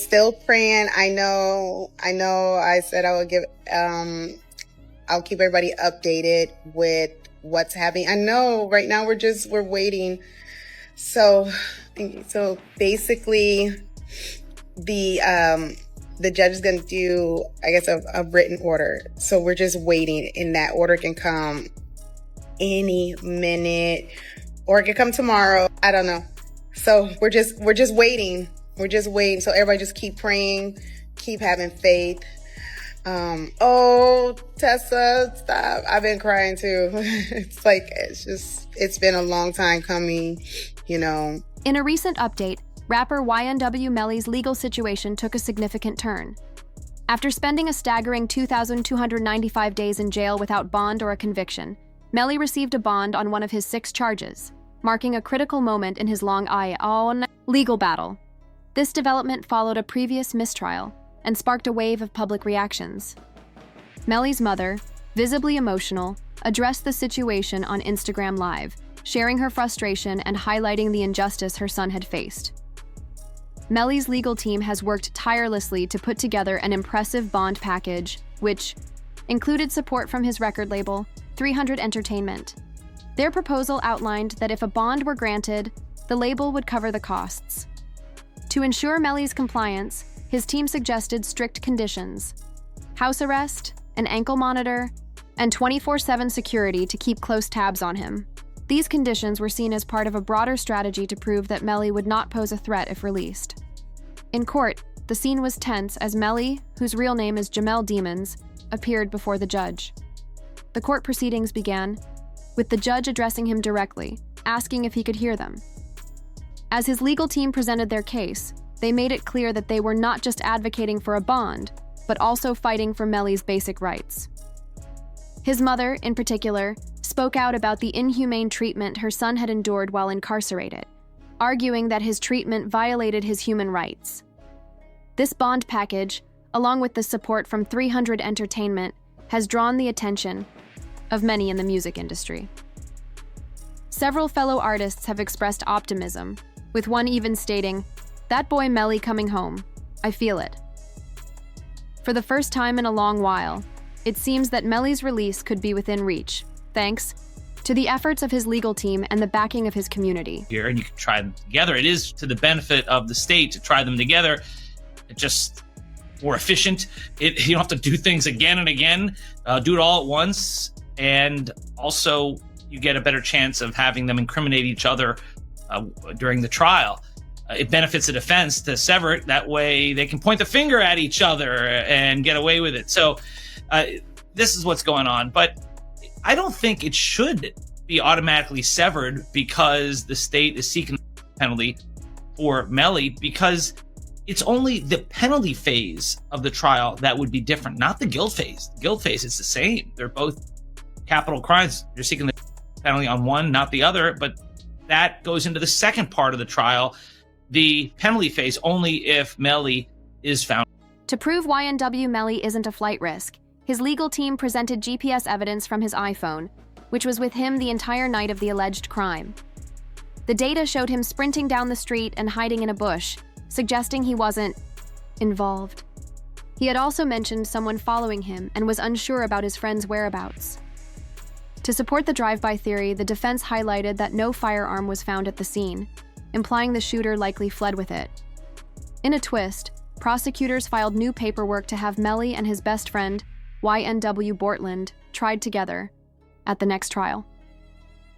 still praying. I know I said I would I'll keep everybody updated with what's happening. I know right now we're waiting. So basically the judge is going to do, I guess, a written order. So we're just waiting, and that order can come any minute, or it could come tomorrow. I don't know. So we're just waiting. We're just waiting. So everybody just keep praying, keep having faith. Oh, Tessa, stop. I've been crying too. It's been a long time coming, you know. In a recent update, rapper YNW Melly's legal situation took a significant turn. After spending a staggering 2,295 days in jail without bond or a conviction, Melly received a bond on one of his 6 charges, marking a critical moment in his long legal battle. This development followed a previous mistrial and sparked a wave of public reactions. Melly's mother, visibly emotional, addressed the situation on Instagram Live, sharing her frustration and highlighting the injustice her son had faced. Melly's legal team has worked tirelessly to put together an impressive bond package, which included support from his record label, 300 Entertainment. Their proposal outlined that if a bond were granted, the label would cover the costs. To ensure Melly's compliance, his team suggested strict conditions: house arrest, an ankle monitor, and 24/7 security to keep close tabs on him. These conditions were seen as part of a broader strategy to prove that Melly would not pose a threat if released. In court, the scene was tense as Melly, whose real name is Jamel Demons, appeared before the judge. The court proceedings began, with the judge addressing him directly, asking if he could hear them. As his legal team presented their case, they made it clear that they were not just advocating for a bond, but also fighting for Melly's basic rights. His mother, in particular, spoke out about the inhumane treatment her son had endured while incarcerated, arguing that his treatment violated his human rights. This bond package, along with the support from 300 Entertainment, has drawn the attention of many in the music industry. Several fellow artists have expressed optimism, with one even stating, "That boy Melly coming home. I feel it." For the first time in a long while, it seems that Melly's release could be within reach, thanks to the efforts of his legal team and the backing of his community. Here, and you can try them together. It is to the benefit of the state to try them together. It's just more efficient. You don't have to do things again and again. Do it all at once. And also, you get a better chance of having them incriminate each other during the trial. It benefits the defense to sever it. That way they can point the finger at each other and get away with it. So this is what's going on. But I don't think it should be automatically severed because the state is seeking a penalty for Melly, because it's only the penalty phase of the trial that would be different, not the guilt phase. The guilt phase is the same. They're both capital crimes. You're seeking the penalty on one, not the other, but that goes into the second part of the trial, the penalty phase, only if Melly is found. To prove YNW Melly isn't a flight risk, his legal team presented GPS evidence from his iPhone, which was with him the entire night of the alleged crime. The data showed him sprinting down the street and hiding in a bush, suggesting he wasn't involved. He had also mentioned someone following him and was unsure about his friend's whereabouts. To support the drive-by theory, the defense highlighted that no firearm was found at the scene, implying the shooter likely fled with it. In a twist, prosecutors filed new paperwork to have Melly and his best friend, YNW Bortlen, tried together at the next trial.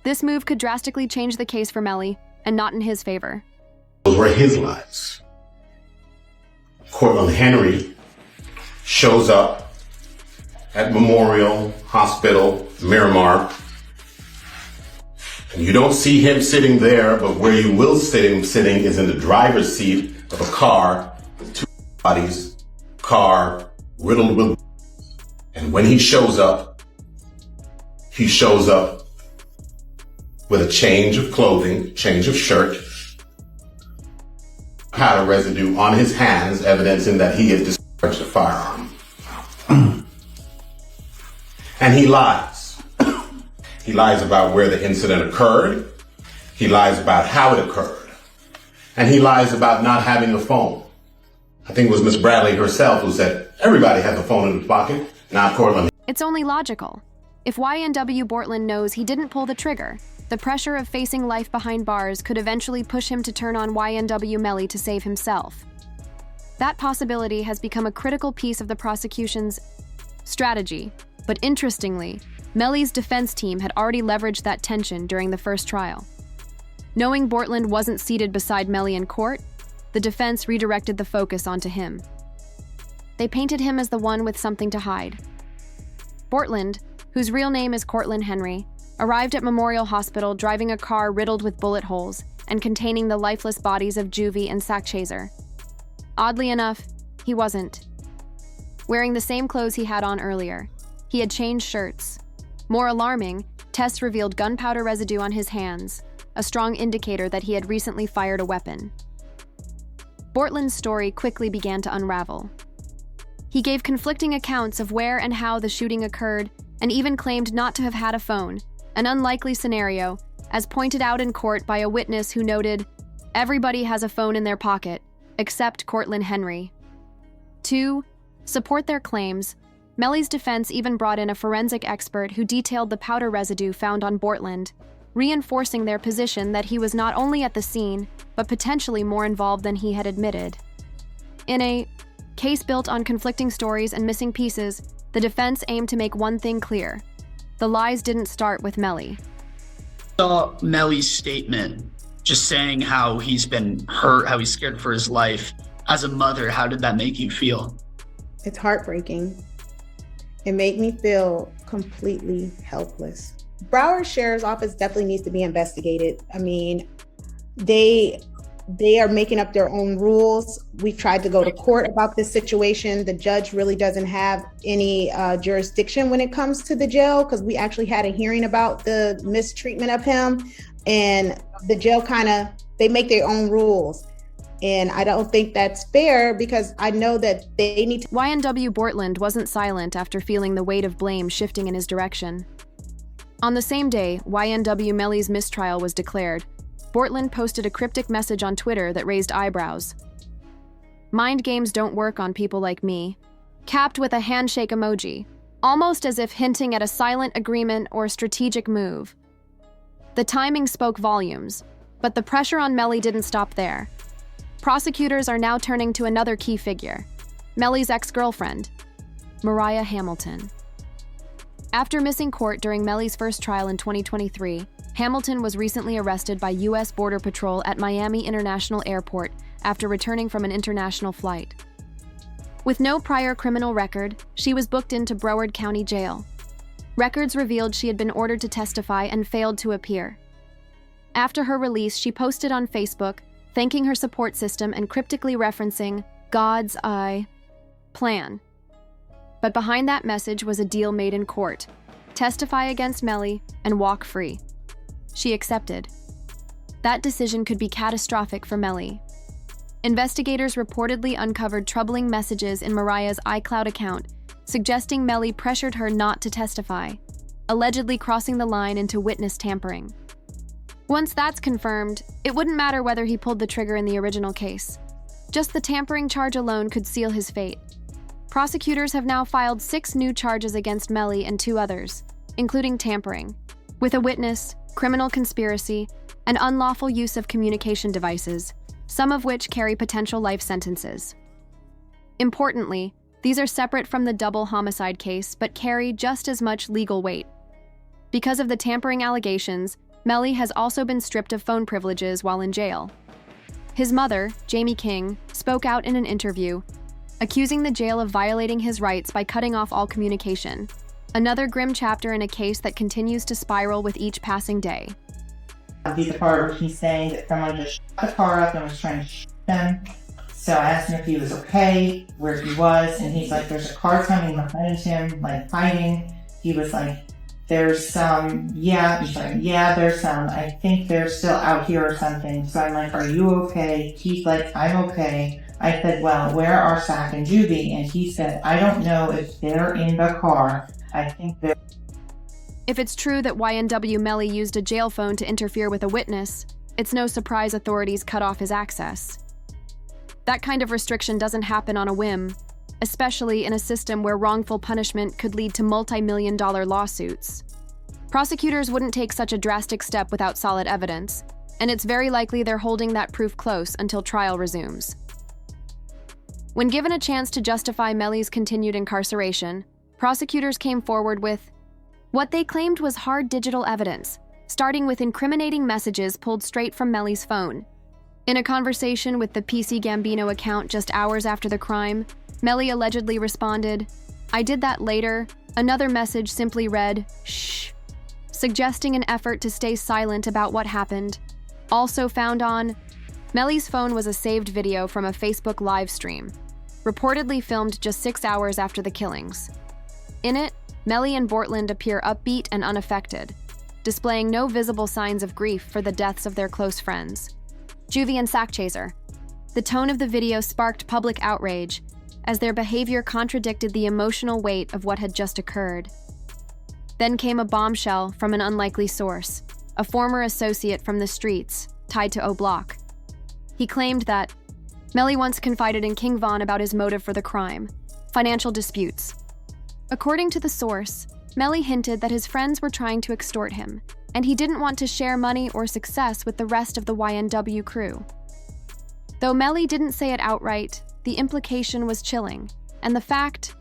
This move could drastically change the case for Melly, and not in his favor. Those were his lives. Cortland Henry shows up at Memorial Hospital, Miramar, and you don't see him sitting there, but where you will see him sitting is in the driver's seat of a car with 2 bodies, car riddled with. And when he shows up with a change of clothing, change of shirt, powder residue on his hands, evidencing that he had discharged a firearm. And he lies. He lies about where the incident occurred. He lies about how it occurred. And he lies about not having a phone. I think it was Miss Bradley herself who said everybody has a phone in his pocket, not Cortland. It's only logical. If YNW Bortlen knows he didn't pull the trigger, the pressure of facing life behind bars could eventually push him to turn on YNW Melly to save himself. That possibility has become a critical piece of the prosecution's strategy, but interestingly, Melly's defense team had already leveraged that tension during the first trial. Knowing Bortlen wasn't seated beside Melly in court, the defense redirected the focus onto him. They painted him as the one with something to hide. Bortlen, whose real name is Cortland Henry, arrived at Memorial Hospital driving a car riddled with bullet holes and containing the lifeless bodies of Juvie and Sackchaser. Oddly enough, he wasn't. Wearing the same clothes he had on earlier, he had changed shirts. More alarming, tests revealed gunpowder residue on his hands, a strong indicator that he had recently fired a weapon. Bortlen's story quickly began to unravel. He gave conflicting accounts of where and how the shooting occurred and even claimed not to have had a phone, an unlikely scenario, as pointed out in court by a witness who noted, "Everybody has a phone in their pocket, except Cortland Henry." To support their claims, Melly's defense even brought in a forensic expert who detailed the powder residue found on Bortlen, reinforcing their position that he was not only at the scene, but potentially more involved than he had admitted. In a case built on conflicting stories and missing pieces, the defense aimed to make one thing clear: the lies didn't start with Melly. Saw Melly's statement, just saying how he's been hurt, how he's scared for his life. As a mother, how did that make you feel? It's heartbreaking. It made me feel completely helpless. Broward Sheriff's Office definitely needs to be investigated. I mean, they are making up their own rules. We've tried to go to court about this situation. The judge really doesn't have any jurisdiction when it comes to the jail, because we actually had a hearing about the mistreatment of him, and the jail they make their own rules. And I don't think that's fair, because I know that they need to. YNW Bortlen wasn't silent after feeling the weight of blame shifting in his direction. On the same day YNW Melly's mistrial was declared, Bortlen posted a cryptic message on Twitter that raised eyebrows. "Mind games don't work on people like me," capped with a handshake emoji, almost as if hinting at a silent agreement or strategic move. The timing spoke volumes, but the pressure on Melly didn't stop there. Prosecutors are now turning to another key figure, Melly's ex-girlfriend, Mariah Hamilton. After missing court during Melly's first trial in 2023, Hamilton was recently arrested by U.S. Border Patrol at Miami International Airport after returning from an international flight. With no prior criminal record, she was booked into Broward County Jail. Records revealed she had been ordered to testify and failed to appear. After her release, she posted on Facebook, thanking her support system and cryptically referencing God's eye plan. But behind that message was a deal made in court: testify against Melly and walk free. She accepted. That decision could be catastrophic for Melly. Investigators reportedly uncovered troubling messages in Mariah's iCloud account, suggesting Melly pressured her not to testify, allegedly crossing the line into witness tampering. Once that's confirmed, it wouldn't matter whether he pulled the trigger in the original case. Just the tampering charge alone could seal his fate. Prosecutors have now filed 6 new charges against Melly and 2 others, including tampering, with a witness, criminal conspiracy, and unlawful use of communication devices, some of which carry potential life sentences. Importantly, these are separate from the double homicide case but carry just as much legal weight. Because of the tampering allegations, Melly has also been stripped of phone privileges while in jail. His mother, Jamie King, spoke out in an interview, accusing the jail of violating his rights by cutting off all communication, another grim chapter in a case that continues to spiral with each passing day. The part where he's saying that someone just shut the car up and was trying to shoot him. So I asked him if he was okay, where he was, and he's like, "There's a car coming behind him, like fighting." He was like, "There's some," yeah. He's like, "Yeah, there's some. I think they're still out here or something." So I'm like, "Are you okay?" He's like, "I'm okay." I said, "Well, where are Sack and Juvie?" And he said, "I don't know if they're in the car. I think they're..." If it's true that YNW Melly used a jail phone to interfere with a witness, it's no surprise authorities cut off his access. That kind of restriction doesn't happen on a whim, especially in a system where wrongful punishment could lead to multi-million-dollar lawsuits. Prosecutors wouldn't take such a drastic step without solid evidence, and it's very likely they're holding that proof close until trial resumes. When given a chance to justify Melly's continued incarceration, prosecutors came forward with what they claimed was hard digital evidence, starting with incriminating messages pulled straight from Melly's phone. In a conversation with the PC Gambino account just hours after the crime, Melly allegedly responded, "I did that later." Another message simply read, "Shh," suggesting an effort to stay silent about what happened. Also found on Melly's phone was a saved video from a Facebook live stream, reportedly filmed just 6 hours after the killings. In it, Melly and Bortlen appear upbeat and unaffected, displaying no visible signs of grief for the deaths of their close friends. Juvie and Sackchaser. The tone of the video sparked public outrage, as their behavior contradicted the emotional weight of what had just occurred. Then came a bombshell from an unlikely source, a former associate from the streets, tied to O-Block. He claimed that Melly once confided in King Von about his motive for the crime: financial disputes. According to the source, Melly hinted that his friends were trying to extort him, and he didn't want to share money or success with the rest of the YNW crew. Though Melly didn't say it outright, the implication was chilling, and the fact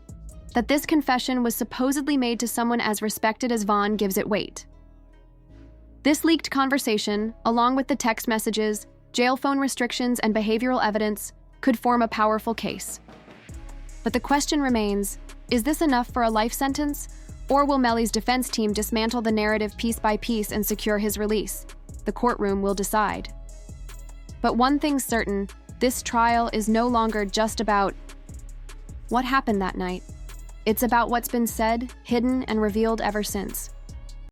that this confession was supposedly made to someone as respected as Vaughn gives it weight. This leaked conversation, along with the text messages, jail phone restrictions, and behavioral evidence, could form a powerful case. But the question remains, is this enough for a life sentence? Or will Melly's defense team dismantle the narrative piece by piece and secure his release? The courtroom will decide. But one thing's certain, this trial is no longer just about what happened that night. It's about what's been said, hidden, and revealed ever since.